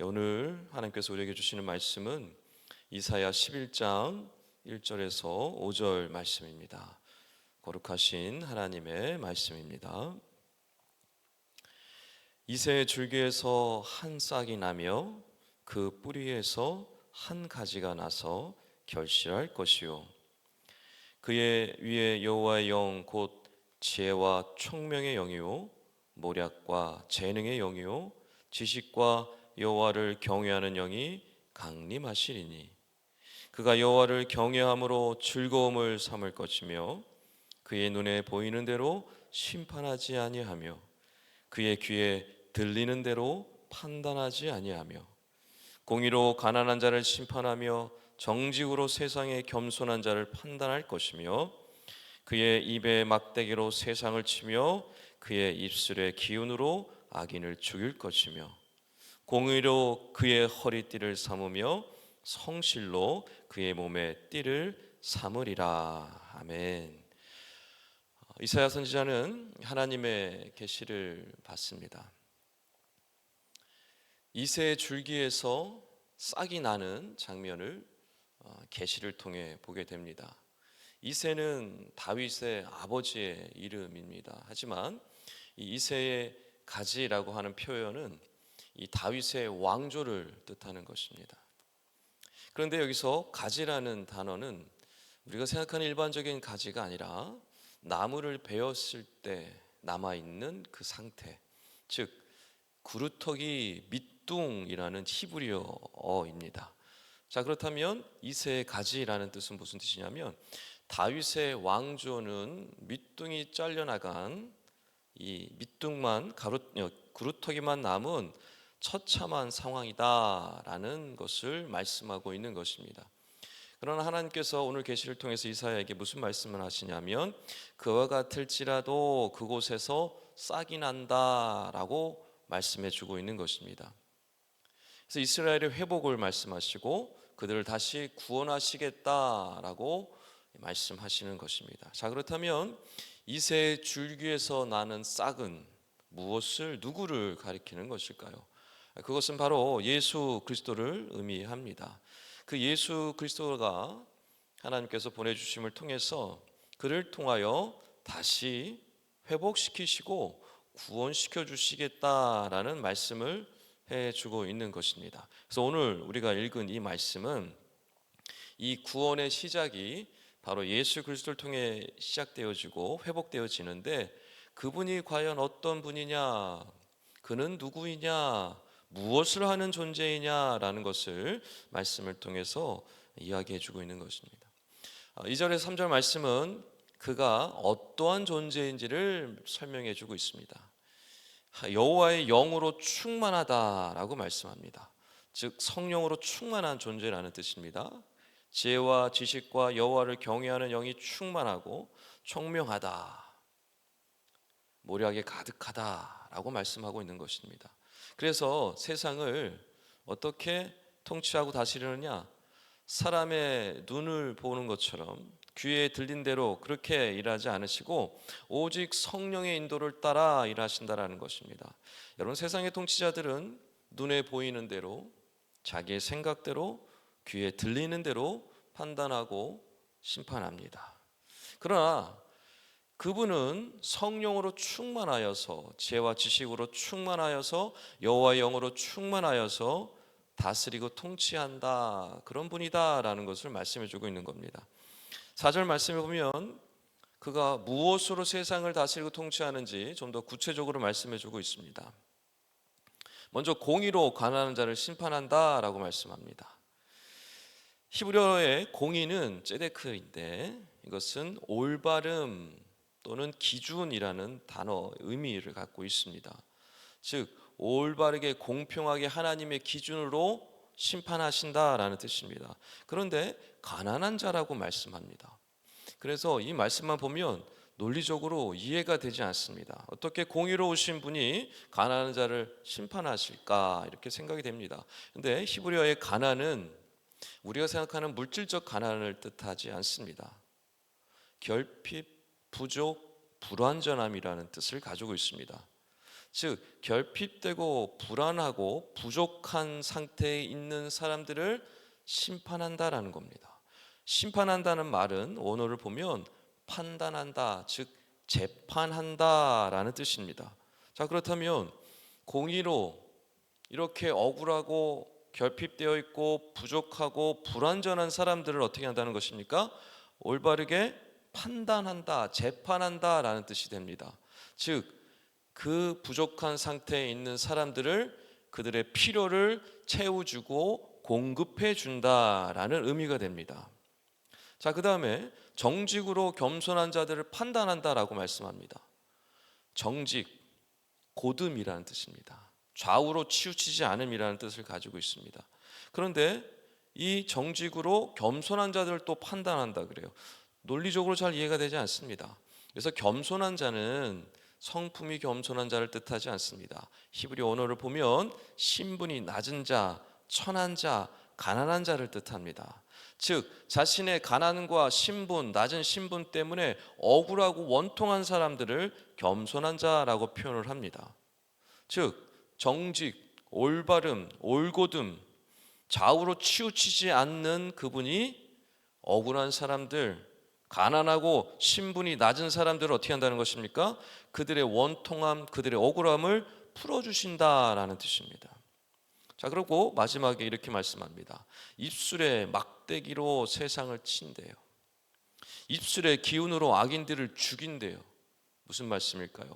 오늘 하나님께서 우리에게 주시는 말씀은 이사야 11장 1절에서 5절 말씀입니다. 거룩하신 하나님의 말씀입니다. 이새의 줄기에서 한 싹이 나며 그 뿌리에서 한 가지가 나서 결실할 것이요 그의 위에 여호와의 영 곧 지혜와 총명의 영이요 모략과 재능의 영이요 지식과 여호와를 경외하는 영이 강림하시리니 그가 여호와를 경외함으로 즐거움을 삼을 것이며 그의 눈에 보이는 대로 심판하지 아니하며 그의 귀에 들리는 대로 판단하지 아니하며 공의로 가난한 자를 심판하며 정직으로 세상의 겸손한 자를 판단할 것이며 그의 입에 막대기로 세상을 치며 그의 입술의 기운으로 악인을 죽일 것이며 공의로 그의 허리띠를 삼으며 성실로 그의 몸에 띠를 삼으리라. 아멘. 이사야 선지자는 하나님의 계시를 받습니다. 이새의 줄기에서 싹이 나는 장면을 계시를 통해 보게 됩니다. 이새는 다윗의 아버지의 이름입니다. 하지만 이 이새의 가지라고 하는 표현은 이 다윗의 왕조를 뜻하는 것입니다. 그런데 여기서 가지라는 단어는 우리가 생각하는 일반적인 가지가 아니라 나무를 베었을 때 남아있는 그 상태, 즉 구루터기 밑둥이라는 히브리어입니다. 자, 그렇다면 이새의 가지라는 뜻은 무슨 뜻이냐면 다윗의 왕조는 밑둥이 잘려나간 이 밑둥만 구루터기만 남은 처참한 상황이다라는 것을 말씀하고 있는 것입니다. 그러나 하나님께서 오늘 계시를 통해서 이사야에게 무슨 말씀을 하시냐면 그와 같을지라도 그곳에서 싹이 난다라고 말씀해 주고 있는 것입니다. 그래서 이스라엘의 회복을 말씀하시고 그들을 다시 구원하시겠다라고 말씀하시는 것입니다. 자, 그렇다면 이새의 줄기에서 나는 싹은 누구를 가리키는 것일까요? 그것은 바로 예수 그리스도를 의미합니다. 그 예수 그리스도가 하나님께서 보내주심을 통해서 그를 통하여 다시 회복시키시고 구원시켜 주시겠다라는 말씀을 해주고 있는 것입니다. 그래서 오늘 우리가 읽은 이 말씀은 이 구원의 시작이 바로 예수 그리스도를 통해 시작되어지고 회복되어지는데 그분이 과연 어떤 분이냐, 그는 누구이냐, 무엇을 하는 존재이냐라는 것을 말씀을 통해서 이야기해 주고 있는 것입니다. 2절에서 3절 말씀은 그가 어떠한 존재인지를 설명해 주고 있습니다. 여호와의 영으로 충만하다라고 말씀합니다. 즉 성령으로 충만한 존재라는 뜻입니다. 지혜와 지식과 여호와를 경외하는 영이 충만하고 총명하다, 모략에 가득하다라고 말씀하고 있는 것입니다. 그래서 세상을 어떻게 통치하고 다스리느냐? 사람의 눈을 보는 것처럼 귀에 들린 대로 그렇게 일하지 않으시고 오직 성령의 인도를 따라 일하신다라는 것입니다. 여러분, 세상의 통치자들은 눈에 보이는 대로 자기의 생각대로 귀에 들리는 대로 판단하고 심판합니다. 그러나 그분은 성령으로 충만하여서 지혜와 지식으로 충만하여서 여호와의 영으로 충만하여서 다스리고 통치한다, 그런 분이다라는 것을 말씀해 주고 있는 겁니다. 4절 말씀해 보면 그가 무엇으로 세상을 다스리고 통치하는지 좀 더 구체적으로 말씀해 주고 있습니다. 먼저 공의로 가난한 자를 심판한다라고 말씀합니다. 히브리어의 공의는 ጼ데크인데 이것은 올바름 또는 기준이라는 단어 의미를 갖고 있습니다. 즉 올바르게 공평하게 하나님의 기준으로 심판하신다라는 뜻입니다. 그런데 가난한 자라고 말씀합니다. 그래서 이 말씀만 보면 논리적으로 이해가 되지 않습니다. 어떻게 공의로우신 분이 가난한 자를 심판하실까 이렇게 생각이 됩니다. 그런데 히브리어의 가난은 우리가 생각하는 물질적 가난을 뜻하지 않습니다. 결핍, 부족, 불완전함이라는 뜻을 가지고 있습니다. 즉 결핍되고 불안하고 부족한 상태에 있는 사람들을 심판한다라는 겁니다. 심판한다는 말은 원어를 보면 판단한다, 즉 재판한다라는 뜻입니다. 자, 그렇다면 공의로 이렇게 억울하고 결핍되어 있고 부족하고 불완전한 사람들을 어떻게 한다는 것입니까? 올바르게 판단한다, 재판한다라는 뜻이 됩니다. 즉 그 부족한 상태에 있는 사람들을 그들의 필요를 채워주고 공급해 준다라는 의미가 됩니다. 자, 그 다음에 정직으로 겸손한 자들을 판단한다라고 말씀합니다. 정직, 고듬이라는 뜻입니다. 좌우로 치우치지 않음이라는 뜻을 가지고 있습니다. 그런데 이 정직으로 겸손한 자들을 또 판단한다 그래요. 논리적으로 잘 이해가 되지 않습니다. 그래서 겸손한 자는 성품이 겸손한 자를 뜻하지 않습니다. 히브리 언어를 보면 신분이 낮은 자, 천한 자, 가난한 자를 뜻합니다. 즉 자신의 가난과 신분, 낮은 신분 때문에 억울하고 원통한 사람들을 겸손한 자라고 표현을 합니다. 즉 정직, 올바름, 올곧음, 좌우로 치우치지 않는 그분이 억울한 사람들, 가난하고 신분이 낮은 사람들을 어떻게 한다는 것입니까? 그들의 원통함, 그들의 억울함을 풀어주신다라는 뜻입니다. 자, 그리고 마지막에 이렇게 말씀합니다. 입술에 막대기로 세상을 친대요. 입술의 기운으로 악인들을 죽인대요. 무슨 말씀일까요?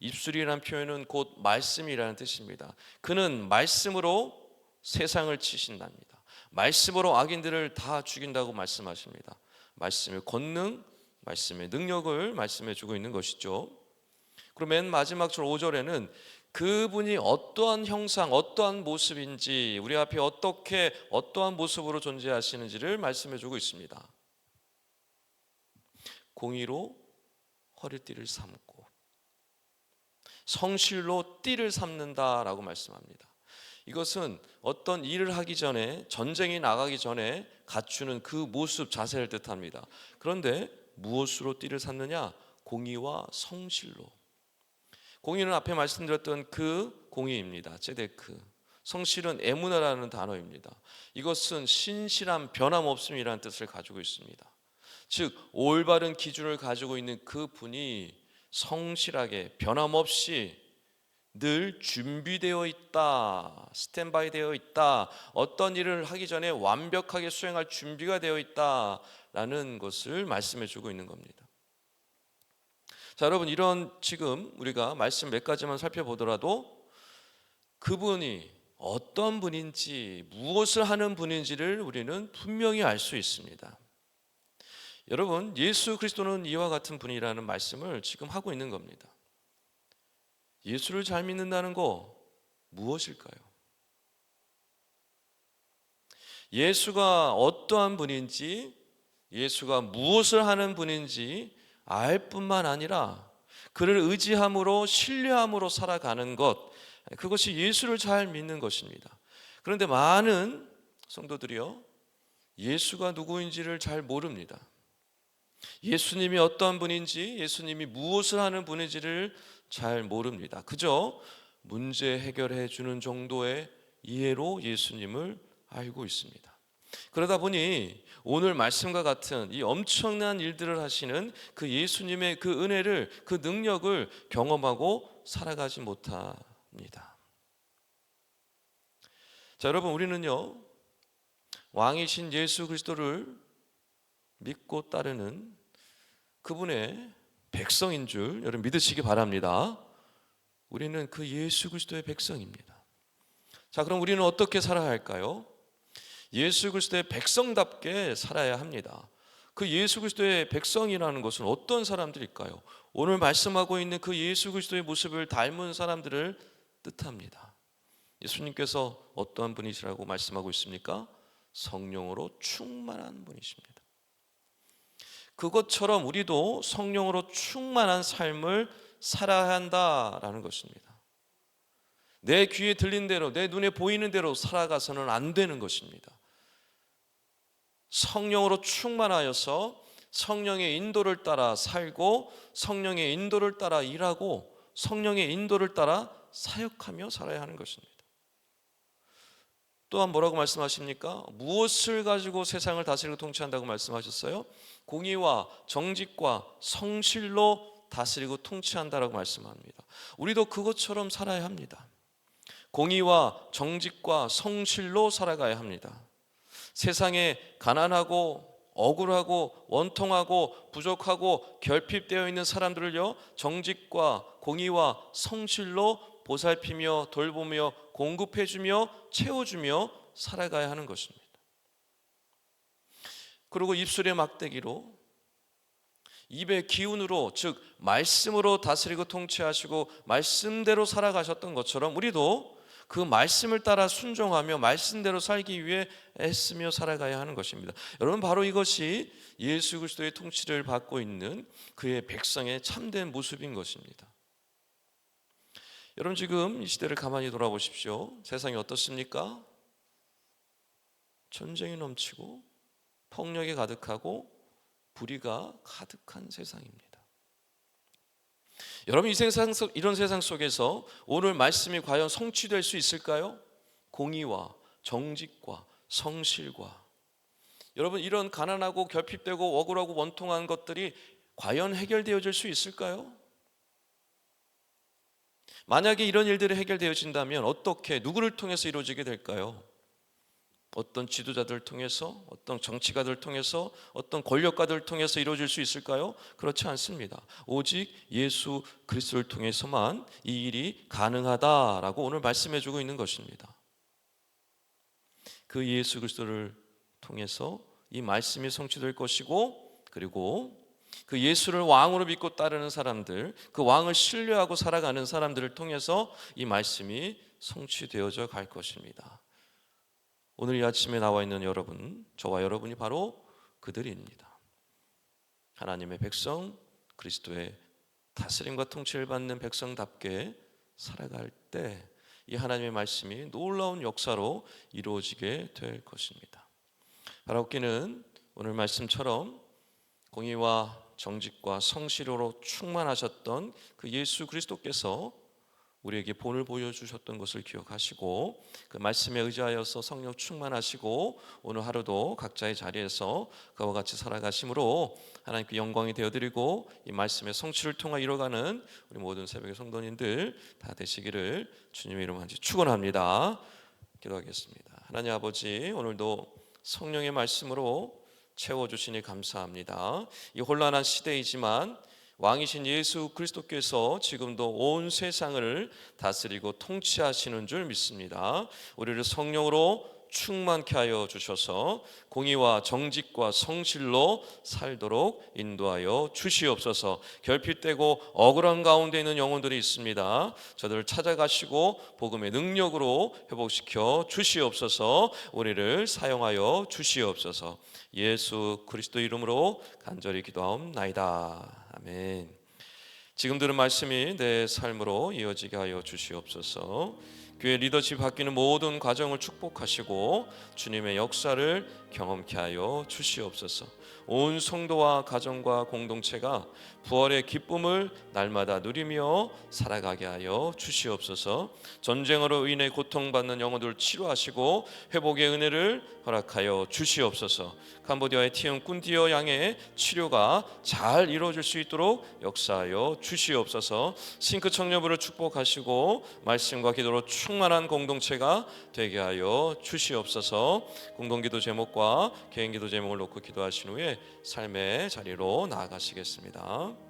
입술이라는 표현은 곧 말씀이라는 뜻입니다. 그는 말씀으로 세상을 치신답니다. 말씀으로 악인들을 다 죽인다고 말씀하십니다. 말씀의 권능, 말씀의 능력을 말씀해 주고 있는 것이죠. 그리고 맨 마지막 절 5절에는 그분이 어떠한 형상, 어떠한 모습인지, 우리 앞에 어떻게 어떠한 모습으로 존재하시는지를 말씀해 주고 있습니다. 공의로 허리띠를 삼고 성실로 띠를 삼는다라고 말씀합니다. 이것은 어떤 일을 하기 전에, 전쟁에 나가기 전에 갖추는 그 모습 자세를 뜻합니다. 그런데 무엇으로 띠를 삼느냐? 공의와 성실로. 공의는 앞에 말씀드렸던 그 공의입니다. 제데크. 성실은 에무나라는 단어입니다. 이것은 신실함, 변함없음이라는 뜻을 가지고 있습니다. 즉 올바른 기준을 가지고 있는 그 분이 성실하게 변함없이 늘 준비되어 있다, 스탠바이 되어 있다, 어떤 일을 하기 전에 완벽하게 수행할 준비가 되어 있다라는 것을 말씀해 주고 있는 겁니다. 자, 여러분, 이런 지금 우리가 말씀 몇 가지만 살펴보더라도 그분이 어떤 분인지, 무엇을 하는 분인지를 우리는 분명히 알 수 있습니다. 여러분, 예수 그리스도는 이와 같은 분이라는 말씀을 지금 하고 있는 겁니다. 예수를 잘 믿는다는 거 무엇일까요? 예수가 어떠한 분인지, 예수가 무엇을 하는 분인지 알 뿐만 아니라 그를 의지함으로 신뢰함으로 살아가는 것, 그것이 예수를 잘 믿는 것입니다. 그런데 많은 성도들이요, 예수가 누구인지를 잘 모릅니다. 예수님이 어떠한 분인지, 예수님이 무엇을 하는 분인지를 잘 모릅니다. 그저 문제 해결해 주는 정도의 이해로 예수님을 알고 있습니다. 그러다 보니 오늘 말씀과 같은 이 엄청난 일들을 하시는 그 예수님의 그 은혜를, 그 능력을 경험하고 살아가지 못합니다. 자, 여러분, 우리는요, 왕이신 예수 그리스도를 믿고 따르는 그분의 백성인 줄 여러분 믿으시기 바랍니다. 우리는 그 예수 그리스도의 백성입니다. 자, 그럼 우리는 어떻게 살아야 할까요? 예수 그리스도의 백성답게 살아야 합니다. 그 예수 그리스도의 백성이라는 것은 어떤 사람들일까요? 오늘 말씀하고 있는 그 예수 그리스도의 모습을 닮은 사람들을 뜻합니다. 예수님께서 어떠한 분이시라고 말씀하고 있습니까? 성령으로 충만한 분이십니다. 그것처럼 우리도 성령으로 충만한 삶을 살아야 한다라는 것입니다. 내 귀에 들린 대로, 내 눈에 보이는 대로 살아가서는 안 되는 것입니다. 성령으로 충만하여서 성령의 인도를 따라 살고, 성령의 인도를 따라 일하고, 성령의 인도를 따라 사역하며 살아야 하는 것입니다. 또한 뭐라고 말씀하십니까? 무엇을 가지고 세상을 다스리고 통치한다고 말씀하셨어요? 공의와 정직과 성실로 다스리고 통치한다라고 말씀합니다. 우리도 그것처럼 살아야 합니다. 공의와 정직과 성실로 살아가야 합니다. 세상에 가난하고 억울하고 원통하고 부족하고 결핍되어 있는 사람들을요, 정직과 공의와 성실로 보살피며 돌보며 공급해주며 채워주며 살아가야 하는 것입니다. 그리고 입술의 막대기로, 입의 기운으로, 즉 말씀으로 다스리고 통치하시고 말씀대로 살아가셨던 것처럼 우리도 그 말씀을 따라 순종하며 말씀대로 살기 위해 애쓰며 살아가야 하는 것입니다. 여러분, 바로 이것이 예수 그리스도의 통치를 받고 있는 그의 백성의 참된 모습인 것입니다. 여러분, 지금 이 시대를 가만히 돌아보십시오. 세상이 어떻습니까? 전쟁이 넘치고 폭력이 가득하고 불의가 가득한 세상입니다. 여러분, 이런 세상 속에서 오늘 말씀이 과연 성취될 수 있을까요? 공의와 정직과 성실과, 여러분, 이런 가난하고 결핍되고 억울하고 원통한 것들이 과연 해결되어질 수 있을까요? 만약에 이런 일들이 해결되어진다면 어떻게, 누구를 통해서 이루어지게 될까요? 어떤 지도자들을 통해서, 어떤 정치가들을 통해서, 어떤 권력가들을 통해서 이루어질 수 있을까요? 그렇지 않습니다. 오직 예수 그리스도를 통해서만 이 일이 가능하다라고 오늘 말씀해주고 있는 것입니다. 그 예수 그리스도를 통해서 이 말씀이 성취될 것이고, 그리고 그 예수를 왕으로 믿고 따르는 사람들, 그 왕을 신뢰하고 살아가는 사람들을 통해서 이 말씀이 성취되어져 갈 것입니다. 오늘 이 아침에 나와 있는 여러분, 저와 여러분이 바로 그들입니다. 하나님의 백성, 그리스도의 다스림과 통치를 받는 백성답게 살아갈 때 이 하나님의 말씀이 놀라운 역사로 이루어지게 될 것입니다. 바라옵기는 오늘 말씀처럼 공의와 정직과 성실로 충만하셨던 그 예수 그리스도께서 우리에게 본을 보여주셨던 것을 기억하시고 그 말씀에 의지하여서 성령 충만하시고 오늘 하루도 각자의 자리에서 그와 같이 살아가심으로 하나님께 영광이 되어드리고 이 말씀의 성취를 통해 이뤄가는 우리 모든 새벽의 성도님들 다 되시기를 주님의 이름으로 축원합니다. 기도하겠습니다. 하나님 아버지, 오늘도 성령의 말씀으로 채워주시니 감사합니다. 이 혼란한 시대이지만 왕이신 예수 그리스도께서 지금도 온 세상을 다스리고 통치하시는 줄 믿습니다. 우리를 성령으로 충만케 하여 주셔서 공의와 정직과 성실로 살도록 인도하여 주시옵소서. 결핍되고 억울한 가운데 있는 영혼들이 있습니다. 저들을 찾아가시고 복음의 능력으로 회복시켜 주시옵소서. 우리를 사용하여 주시옵소서. 예수 그리스도 이름으로 간절히 기도하옵나이다. 아멘. 지금 들은 말씀이 내 삶으로 이어지게 하여 주시옵소서. 교회 리더십 바뀌는 모든 과정을 축복하시고 주님의 역사를 경험케 하여 주시옵소서. 온 성도와 가정과 공동체가 부활의 기쁨을 날마다 누리며 살아가게 하여 주시옵소서. 전쟁으로 인해 고통받는 영혼들을 치료하시고 회복의 은혜를 허락하여 주시옵소서. 캄보디아의 티움 꾼디어 양의 치료가 잘 이루어질 수 있도록 역사하여 주시옵소서. 싱크 청년부를 축복하시고 말씀과 기도로 충만한 공동체가 되게 하여 주시옵소서. 공동기도 제목과 개인기도 제목을 놓고 기도하신 후에 삶의 자리로 나아가시겠습니다.